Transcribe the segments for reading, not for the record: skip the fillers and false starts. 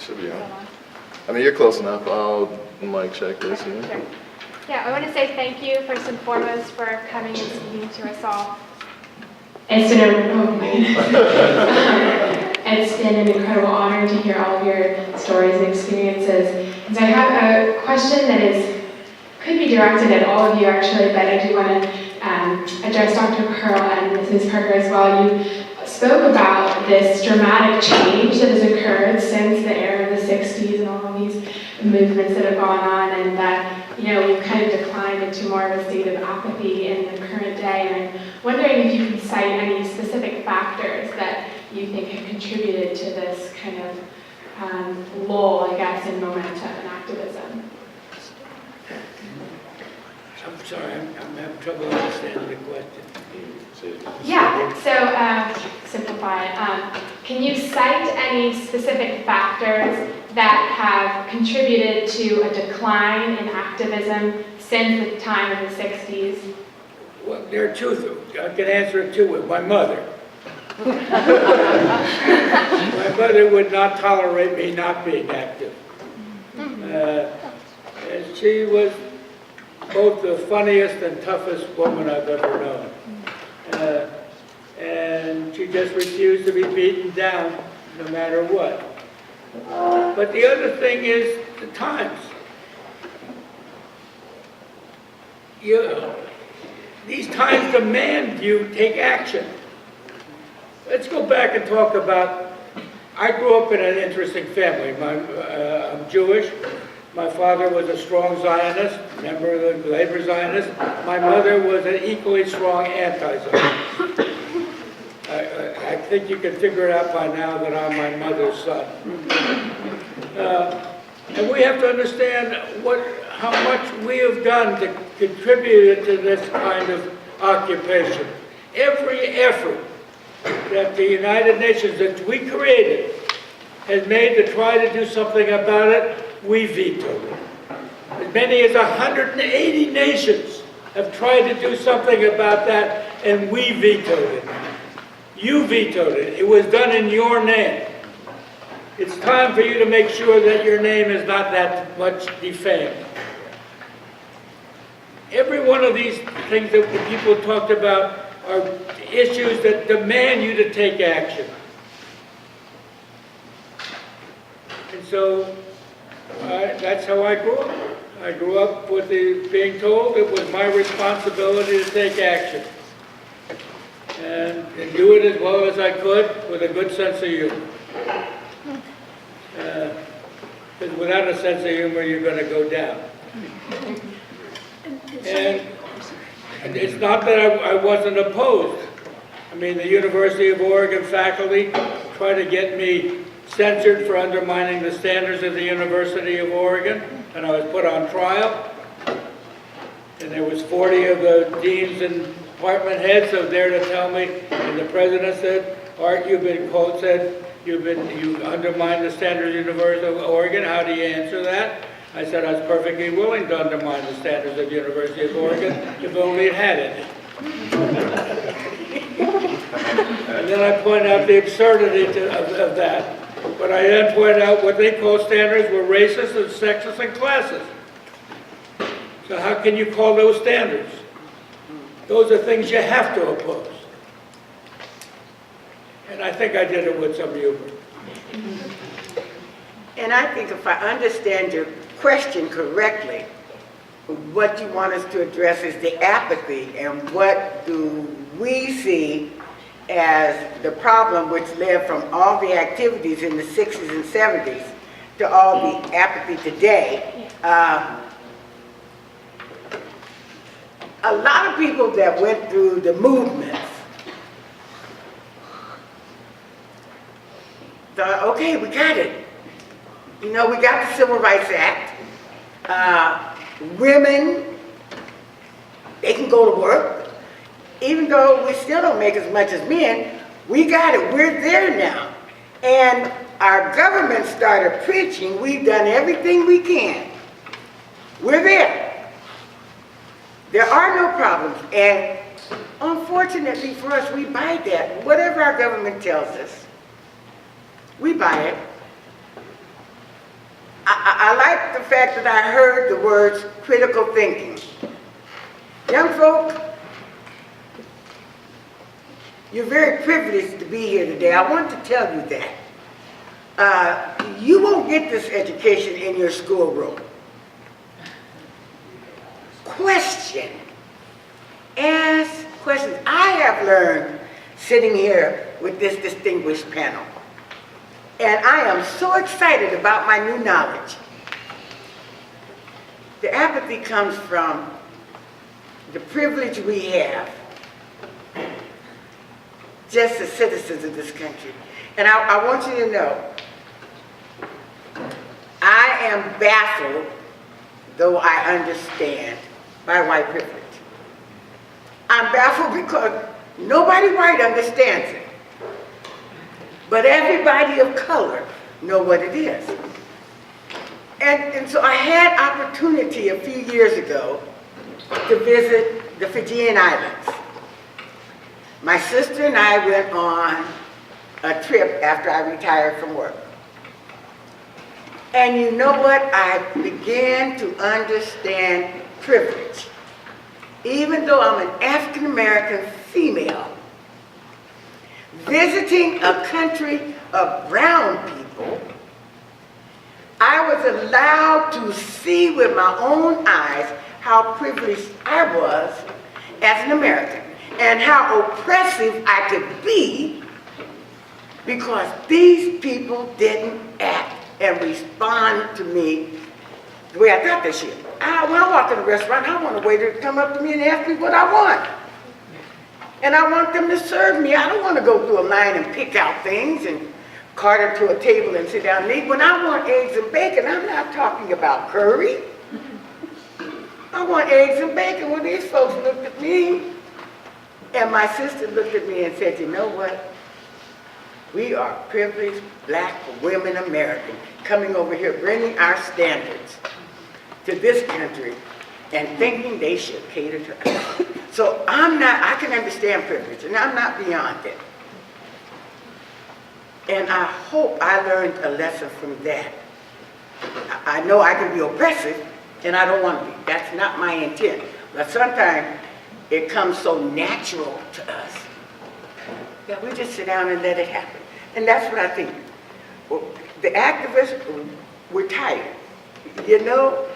Should be on. I mean, you're close enough. I'll mic check this. Sure. Yeah, I want to say thank you first and foremost for coming and speaking to us all. It's been an incredible honor to hear all of your stories and experiences. And so I have a question that could be directed at all of you actually, but I do want to address Dr. Pearl and Mrs. Parker as well. You spoke about this dramatic change that has occurred since the era of the 60s and all of these movements that have gone on, and that we've kind of declined into more of a state of apathy in the current day. And I'm wondering if you can cite any specific factors that you think have contributed to this kind of lull, I guess, in momentum and activism. I'm sorry, I'm having trouble understanding the question. Yeah, so simplify it. Can you cite any specific factors that have contributed to a decline in activism since the time of the 60s? Well, there are two. I can answer it two ways. My mother. My mother would not tolerate me not being active. And she was both the funniest and toughest woman I've ever known. And she just refused to be beaten down no matter what. But the other thing is the times. These times demand you take action. Let's go back and talk about, I grew up in an interesting family. I'm Jewish. My father was a strong Zionist, member of the labor Zionist. My mother was an equally strong anti-Zionist. I think you can figure it out by now that I'm my mother's son. And we have to understand how much we have done to contribute to this kind of occupation. Every effort that the United Nations that we created has made to try to do something about it, we vetoed it. As many as 180 nations have tried to do something about that, and we vetoed it. You vetoed it. It was done in your name. It's time for you to make sure that your name is not that much defamed. Every one of these things that the people talked about are issues that demand you to take action. And so that's how I grew up. I grew up with being told it was my responsibility to take action and do it as well as I could with a good sense of humor. Because without a sense of humor, you're going to go down. And it's not that I wasn't opposed. I mean, the University of Oregon faculty tried to get me censured for undermining the standards of the University of Oregon, and I was put on trial. And there was 40 of the deans and department heads that were there to tell me, and the president said, Art, you've been, quote, said, you undermined the standards of the University of Oregon. How do you answer that? I said I was perfectly willing to undermine the standards of the University of Oregon if only it had any. And then I point out the absurdity of that. But I then point out what they call standards were racist and sexist and classist. So how can you call those standards? Those are things you have to oppose. And I think I did it with some humor. And I think if I understand your question correctly, what you want us to address is the apathy, and what do we see as the problem which led from all the activities in the 60s and 70s to all the apathy today. A lot of people that went through the movements thought, okay, we got it. We got the Civil Rights Act. Women, they can go to work. Even though we still don't make as much as men, we got it. We're there now. And our government started preaching, we've done everything we can. We're there. There are no problems. And unfortunately for us, we buy that. Whatever our government tells us, we buy it. I like the fact that I heard the words critical thinking. Young folk, you're very privileged to be here today. I want to tell you that. You won't get this education in your schoolroom. Question. Ask questions. I have learned sitting here with this distinguished panel. And I am so excited about my new knowledge. The apathy comes from the privilege we have just as citizens of this country. And I want you to know, I am baffled, though I understand, by white privilege. I'm baffled because nobody white understands it. But everybody of color know what it is. And so I had opportunity a few years ago to visit the Fijian Islands. My sister and I went on a trip after I retired from work. And you know what? I began to understand privilege. Even though I'm an African American female, visiting a country of brown people, I was allowed to see with my own eyes how privileged I was as an American and how oppressive I could be because these people didn't act and respond to me the way I thought they should. When I walk in a restaurant, I want a waiter to come up to me and ask me what I want. And I want them to serve me. I don't want to go through a line and pick out things and cart it to a table and sit down and eat. When I want eggs and bacon, I'm not talking about curry. I want eggs and bacon. When these folks looked at me, and my sister looked at me and said, you know what? We are privileged black women Americans coming over here, bringing our standards to this country and thinking they should cater to us. So I can understand privilege, and I'm not beyond it. And I hope I learned a lesson from that. I know I can be oppressive, and I don't want to be. That's not my intent. But sometimes it comes so natural to us that we just sit down and let it happen. And that's what I think. The activists, we're tired. You know,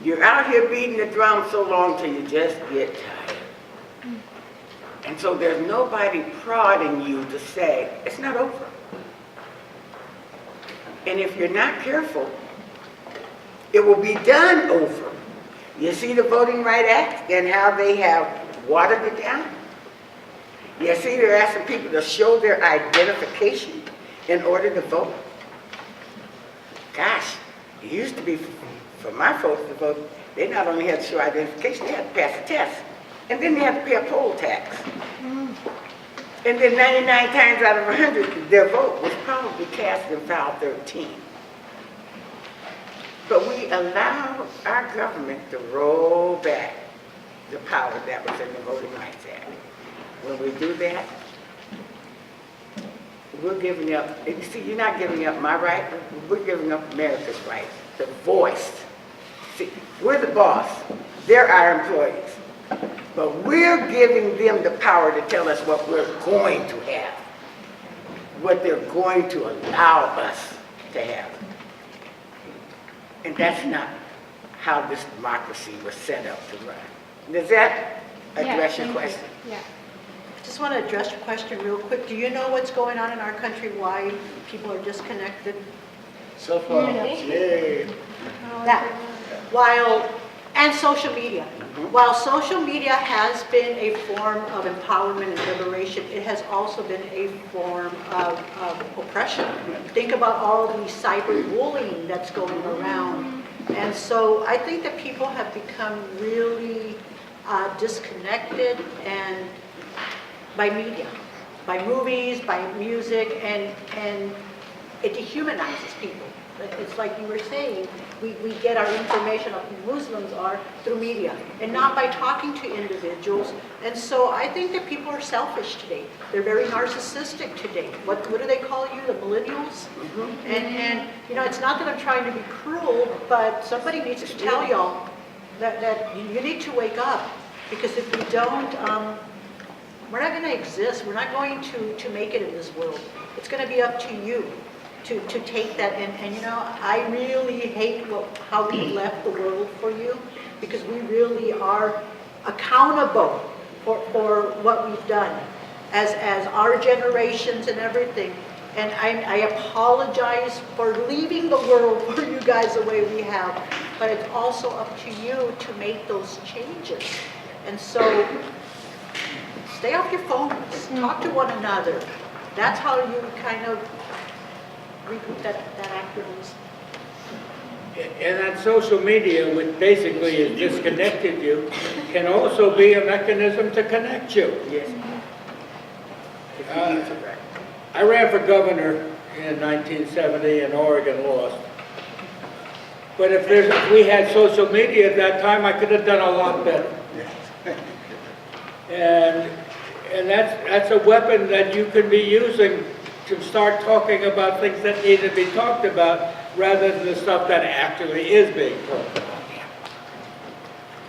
you're out here beating the drum so long till you just get tired. And so there's nobody prodding you to say, it's not over. And if you're not careful, it will be done over. You see the Voting Rights Act and how they have watered it down? You see they're asking people to show their identification in order to vote? Gosh, it used to be for my folks to vote, they not only had to show identification, they had to pass a test. And then they had to pay a poll tax. And then 99 times out of 100, their vote was probably cast in file 13. But we allowed our government to roll back the power that was in the Voting Rights Act. When we do that, we're giving up, you see, you're not giving up my right, we're giving up America's right, the voice. See, we're the boss, they're our employees. But we're giving them the power to tell us what we're going to have, what they're going to allow us to have. And that's not how this democracy was set up to run. Does that address your question? Yeah. Just want to address your question real quick. Do you know what's going on in our country, why people are disconnected? So far, Unity. yay. That, and social media. While social media has been a form of empowerment and liberation, it has also been a form of oppression. Think about all the cyberbullying that's going around. And so I think that people have become really disconnected and by media, by movies, by music, and it dehumanizes people. It's like you were saying, we get our information of who Muslims are through media and not by talking to individuals. And so I think that people are selfish today. They're very narcissistic today. What do they call you, the millennials? And you know, it's not that I'm trying to be cruel, but somebody needs to tell y'all that you need to wake up, because if we don't, we're not going to exist. We're not going to make it in this world. It's going to be up to you to take that. And you know, I really hate how we left the world for you, because we really are accountable for what we've done as our generations and everything. And I apologize for leaving the world for you guys the way we have, but it's also up to you to make those changes. And so stay off your phones, talk to one another. That's how you kind of reboot that activism. And that social media, which basically has disconnected you, can also be a mechanism to connect you. Yes. I ran for governor in 1970 and Oregon lost. But if we had social media at that time, I could have done a lot better. And that's a weapon that you could be using to start talking about things that need to be talked about, rather than the stuff that actually is being talked about.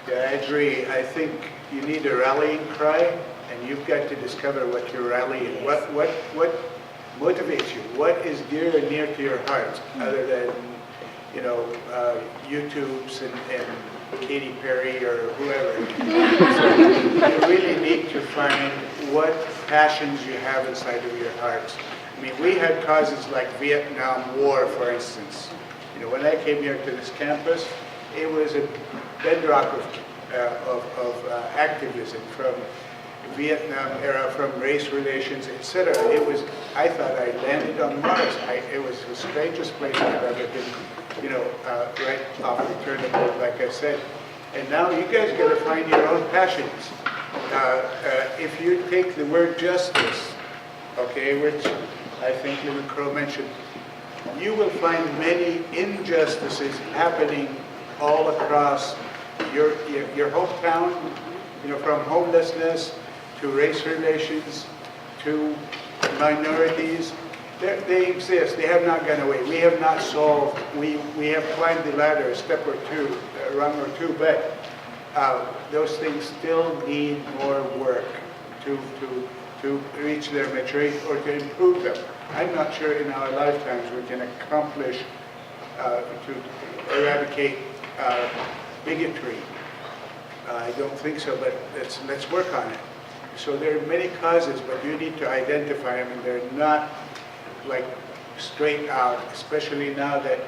Yeah, I agree. I think you need a rallying cry, and you've got to discover what your rally is. What motivates you? What is dear and near to your heart, other than, you know, YouTubes and Katy Perry or whoever. So you really need to find what passions you have inside of your heart. I mean, we had causes like Vietnam War, for instance. You know, when I came here to this campus, it was a bedrock of activism, from Vietnam era, from race relations, etc. It was, I thought I landed on Mars. It was the strangest place I've ever been, you know, right off the turnip, like I said. And now you guys got to find your own passions. If you take the word justice, okay, which I think Lewin Crow mentioned, you will find many injustices happening all across your hometown, you know, from homelessness to race relations to minorities. They exist. They have not gone away. We have not solved. We have climbed the ladder a step or two, a rung or two, but those things still need more work to reach their maturity or to improve them. I'm not sure in our lifetimes we can accomplish to eradicate bigotry. I don't think so, but let's work on it. So there are many causes, but you need to identify them, and they're not like straight out, especially now that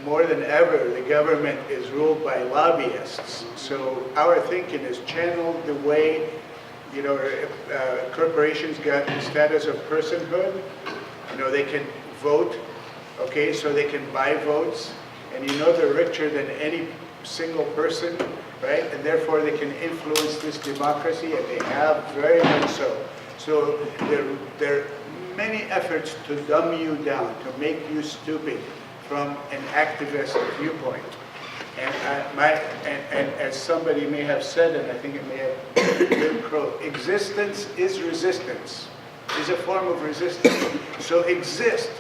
more than ever the government is ruled by lobbyists. So our thinking is channeled the way, you know, corporations got the status of personhood. You know, they can vote, okay, so they can buy votes, and you know they're richer than any single person, right? And therefore they can influence this democracy, and they have very much so. So there are many efforts to dumb you down, to make you stupid from an activist viewpoint. And as somebody may have said, and I think it may have been Crow, existence is resistance, is a form of resistance. So exist,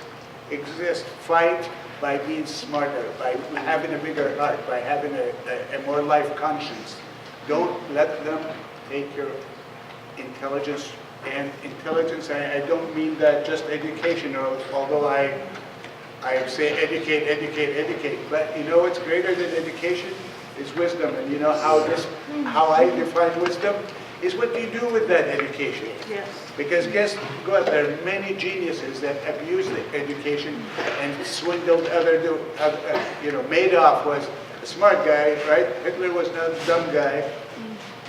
fight by being smarter, by having a bigger heart, by having a more life conscience. Don't let them take your intelligence. And intelligence, I don't mean that just education, although I say educate, but you know what's greater than education is wisdom. And you know how I define wisdom is what do you do with that education? Yes. Because guess what, there are many geniuses that abuse the education and swindled you know, Madoff was a smart guy, right? Hitler was not a dumb guy.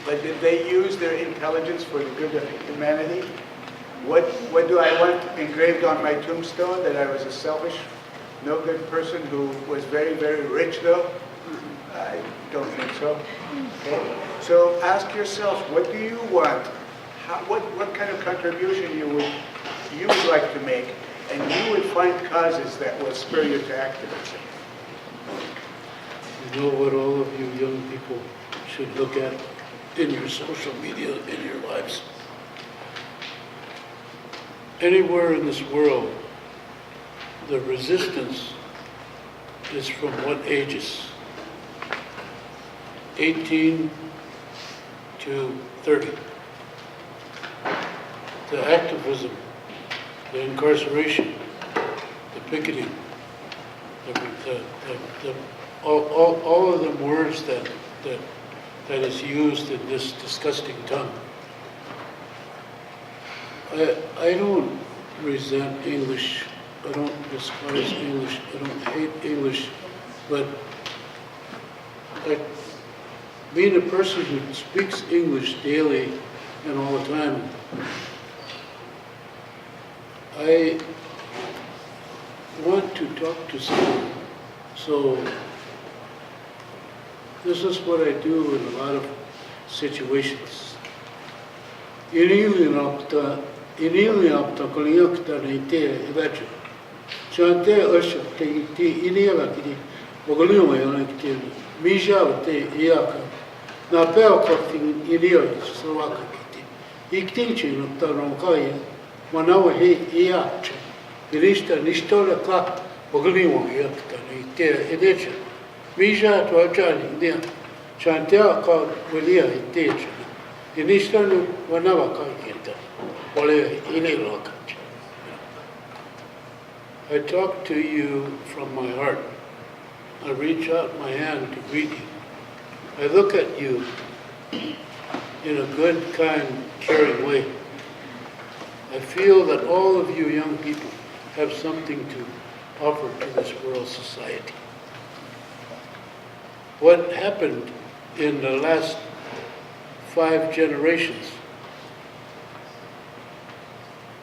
But did they use their intelligence for the good of humanity? What do I want engraved on my tombstone? That I was a selfish, no good person who was very, very rich though? I don't think so. Okay. So ask yourself, what do you want? What kind of contribution you would like to make? and you would find causes that will spur you to activism. You know what all of you young people should look at in your social media, in your lives? Anywhere in this world, the resistance is from what ages? 18 to 30. The activism, the incarceration, the picketing, all of the words that is used in this disgusting tongue. I don't resent English. I don't despise English. I don't hate English. But being a person who speaks English daily and all the time, I want to talk to someone. So this is what I do in a lot of situations. Iniiliapta koliakta neite evachu. Chante osha te iniela kidi ogoliwa yana kidi mija te iaka. Na peo kotin inio slovaka kidi. Iktinchi no taronkai manawa he iacha. Irista nistola ka ogoliwa yakta neite edecha. Mija to ajani dia. Chante ka welia edecha. Initially, whenever I talk to you from my heart. I reach out my hand to greet you. I look at you in a good, kind, caring way. I feel that all of you young people have something to offer to this world society. What happened in the last 5 generations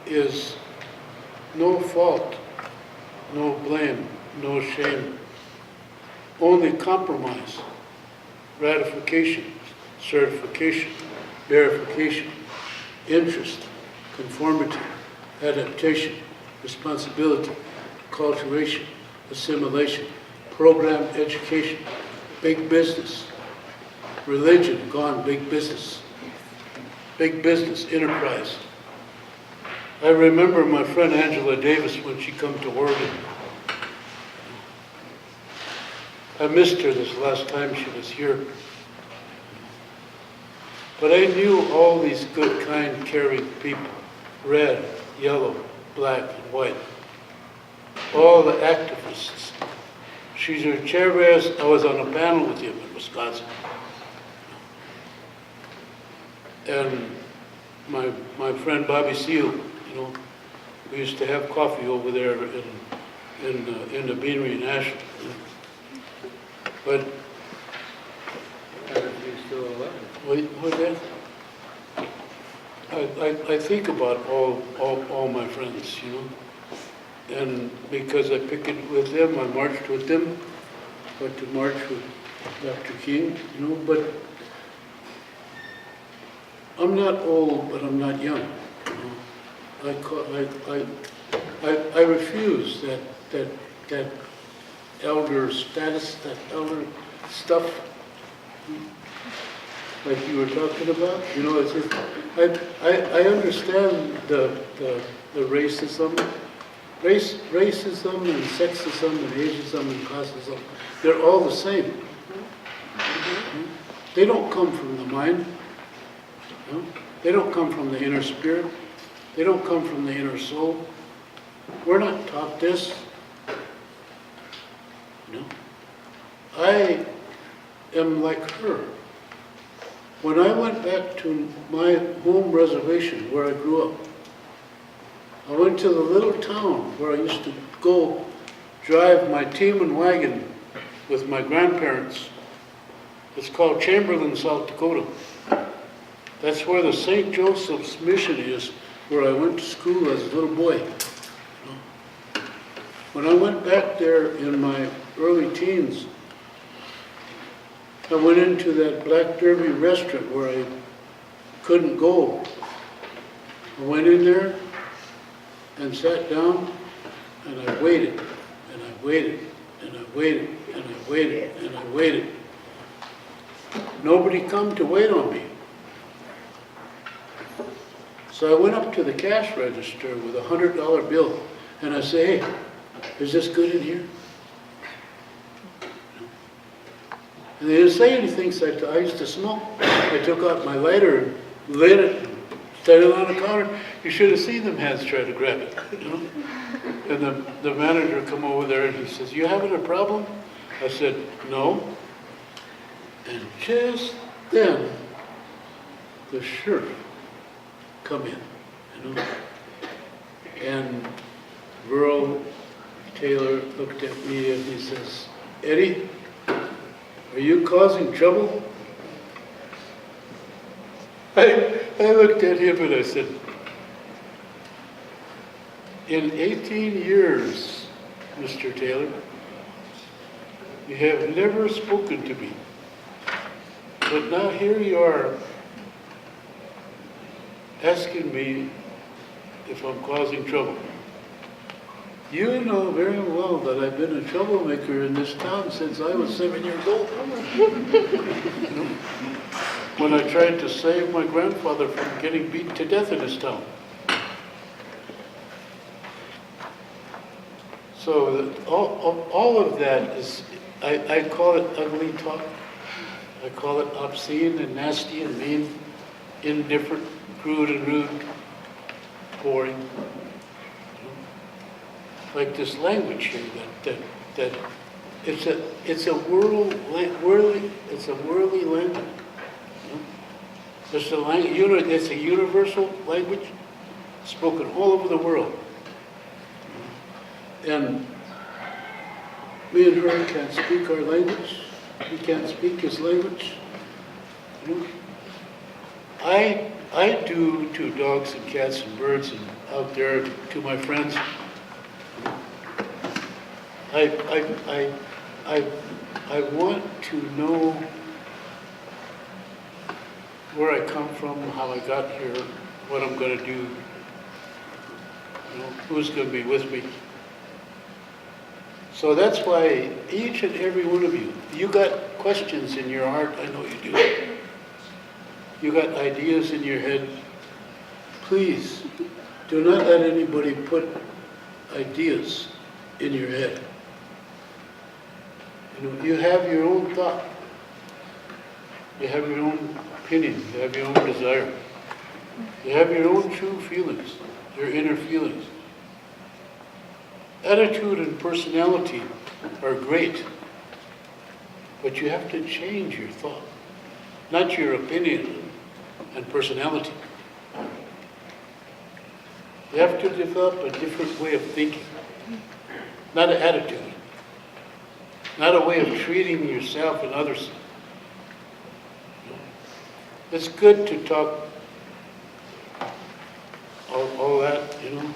is no fault, no blame, no shame, only compromise, ratification, certification, verification, interest, conformity, adaptation, responsibility, acculturation, assimilation, program education, big business, religion gone big business, enterprise. I remember my friend Angela Davis when she come to Oregon. I missed her this last time she was here. But I knew all these good, kind, caring people, red, yellow, black, and white. All the activists. Cesar Chavez, I was on a panel with him in Wisconsin. And my friend Bobby Seale, we used to have coffee over there in the Beanery National. But Everything's still alive. what's that? I think about all my friends, and because I pick it with them, I marched with them, got to march with Dr. King, but I'm not old, but I'm not young. I refuse that elder status, that elder stuff, like you were talking about. It's just, I understand the racism, racism and sexism and ageism and classism. They're all the same. They don't come from the mind. They don't come from the inner spirit. They don't come from the inner soul. We're not taught this. I am like her. When I went back to my home reservation where I grew up, I went to the little town where I used to go drive my team and wagon with my grandparents. It's called Chamberlain, South Dakota. That's where the St. Joseph's Mission is, where I went to school as a little boy. When I went back there in my early teens, I went into that Black Derby restaurant where I couldn't go. I went in there and sat down, And I waited, and I waited, and I waited, and I waited, and I waited. Nobody come to wait on me. So I went up to the cash register with a $100 bill, and I say, hey, is this good in here? And they didn't say anything, so I used to smoke. I took out my lighter and lit it, set it on the counter. You should have seen them hands try to grab it, you know? And the manager come over there and he says, you having a problem? I said, no. And just then, the sheriff come in, you know? And Burl Taylor looked at me and he says, Eddie, are you causing trouble? I looked at him and I said, in 18 years, Mr. Taylor, you have never spoken to me. But now here you are asking me if I'm causing trouble. You know very well that I've been a troublemaker in this town since I was 7 years old. You know, when I tried to save my grandfather from getting beaten to death in this town. So all of that is, I call it ugly talk. I call it obscene and nasty and mean, indifferent, crude and rude, boring. Like this language here, that it's a worldly language. It's a language, it's a universal language spoken all over the world. And me and her can't speak our language. He can't speak his language. You know? I do to dogs and cats and birds and out there to my friends. I want to know where I come from, how I got here, what I'm going to do, you know, who's going to be with me. So that's why each and every one of you, you got questions in your heart, I know you do. You got ideas in your head. Please, do not let anybody put ideas in your head. You know, you have your own thought. You have your own opinion. You have your own desire. You have your own true feelings, your inner feelings. Attitude and personality are great, but you have to change your thought, not your opinion and personality. You have to develop a different way of thinking, not an attitude, not a way of treating yourself and others. It's good to talk all that, you know.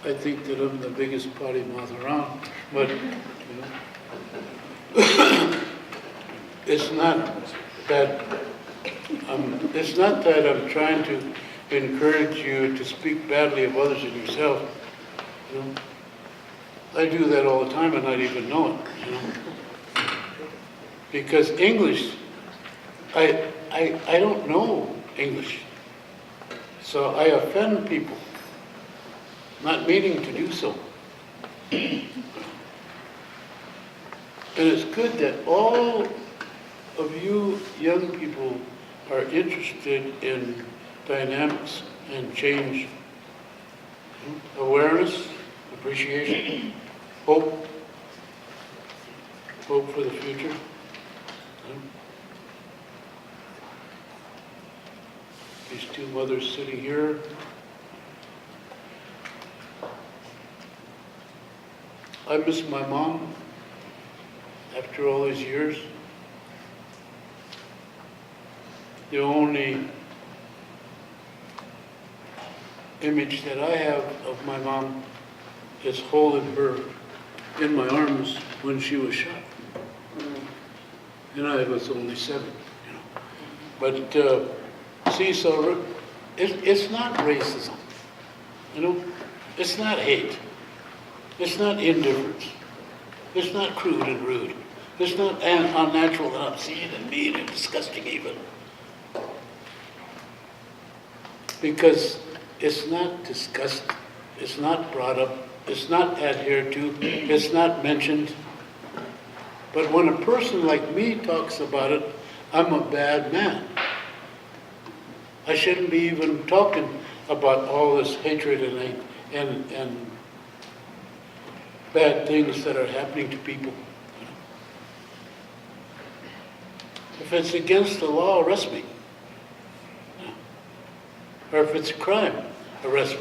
I think that I'm the biggest potty mouth around, but, you know, it's not that I'm trying to encourage you to speak badly of others and yourself. You know, I do that all the time and not even know it. You know, because English, I don't know English, so I offend people, not meaning to do so. And it's good that all of you young people are interested in dynamics and change, awareness, appreciation, hope for the future. These two mothers sitting here. I miss my mom after all these years. The only image that I have of my mom is holding her in my arms when she was shot. And I was only 7, you know. But see, so It's not racism, you know? It's not hate. It's not indifference. It's not crude and rude. It's not unnatural and obscene and mean and disgusting even. Because it's not discussed, it's not brought up, it's not adhered to, it's not mentioned. But when a person like me talks about it, I'm a bad man. I shouldn't be even talking about all this hatred and bad things that are happening to people. If it's against the law, arrest me. Or if it's a crime, arrest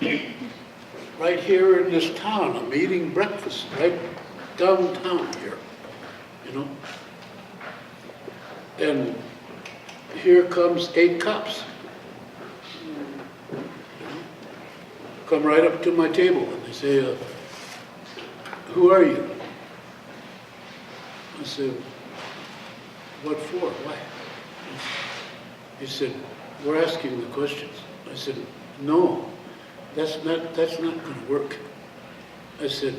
me. Right here in this town, I'm eating breakfast right downtown here, you know? And here comes 8 cops. Come right up to my table and they say, who are you? I said, what for? Why? He said, we're asking the questions. I said, no, that's not going to work. I said,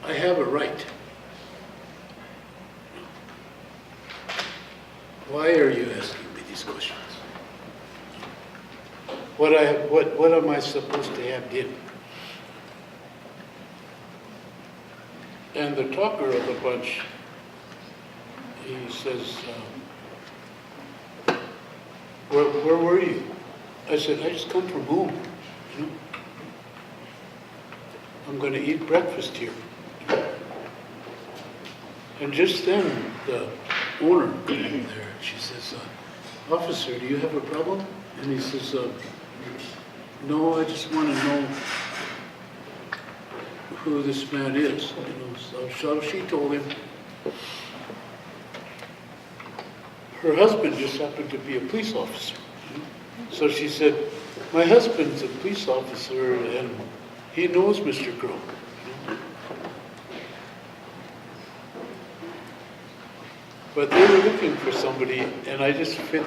I have a right. Why are you asking me these questions? What am I supposed to have did? And the talker of the bunch, he says, where were you? I said, I just come from home. You know? I'm going to eat breakfast here. And just then, the owner came in there. She says, officer, do you have a problem? And he says, no, I just want to know who this man is. You know, so she told him. Her husband just happened to be a police officer. You know? So she said, my husband's a police officer and he knows Mr. Crow. You know? But they were looking for somebody, and I just fit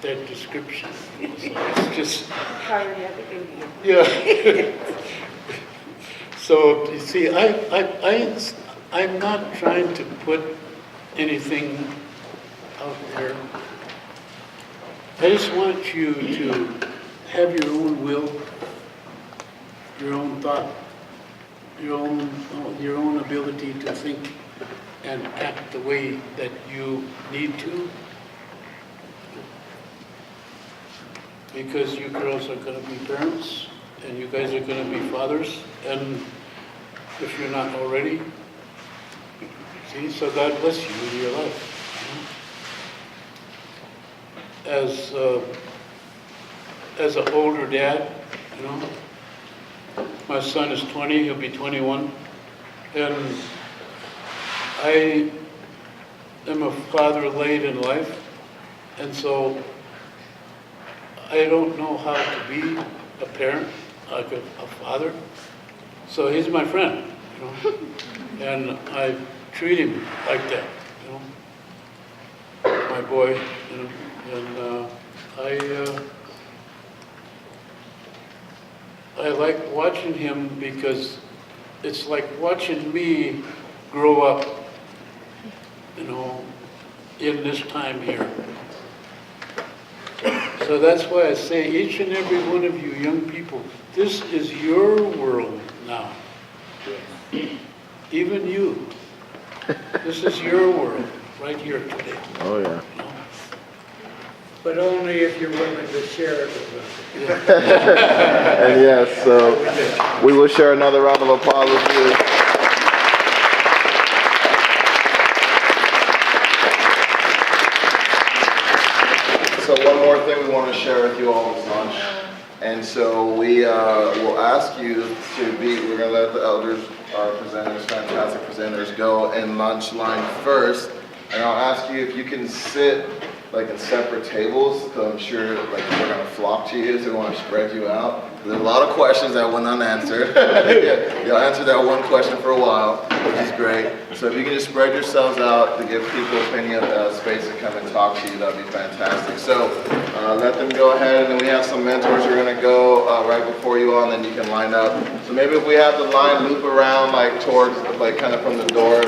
that description. So it's just, yeah. So you see, I'm not trying to put anything out there. I just want you to have your own will, your own thought, your own ability to think and act the way that you need to. Because you girls are going to be parents, and you guys are going to be fathers, and if you're not already, see, so God bless you in your life. As an older dad, you know, my son is 20, he'll be 21, and I am a father late in life, and so I don't know how to be a parent, like a father. So he's my friend, you know, and I treat him like that, you know, my boy, you know, and I like watching him because it's like watching me grow up, you know, in this time here. So that's why I say each and every one of you young people, this is your world now. Even you. This is your world right here today. Oh, yeah. But only if you're willing to share it with us. And yes, so we will share another round of applause with you. So one more thing we want to share with you all is lunch. And so we will ask you to be, we're going to let the elders, our presenters, fantastic presenters, go in lunch line first. And I'll ask you if you can sit like in separate tables, because I'm sure like they're gonna flock to you, so we want to spread you out. There's a lot of questions that went unanswered. Yeah, y'all answered that one question for a while, which is great. So if you can just spread yourselves out to give people plenty of space to come and talk to you, that'd be fantastic. So let them go ahead, and then we have some mentors who are gonna go right before you all, and then you can line up. So maybe if we have the line loop around like towards, like kind of from the door.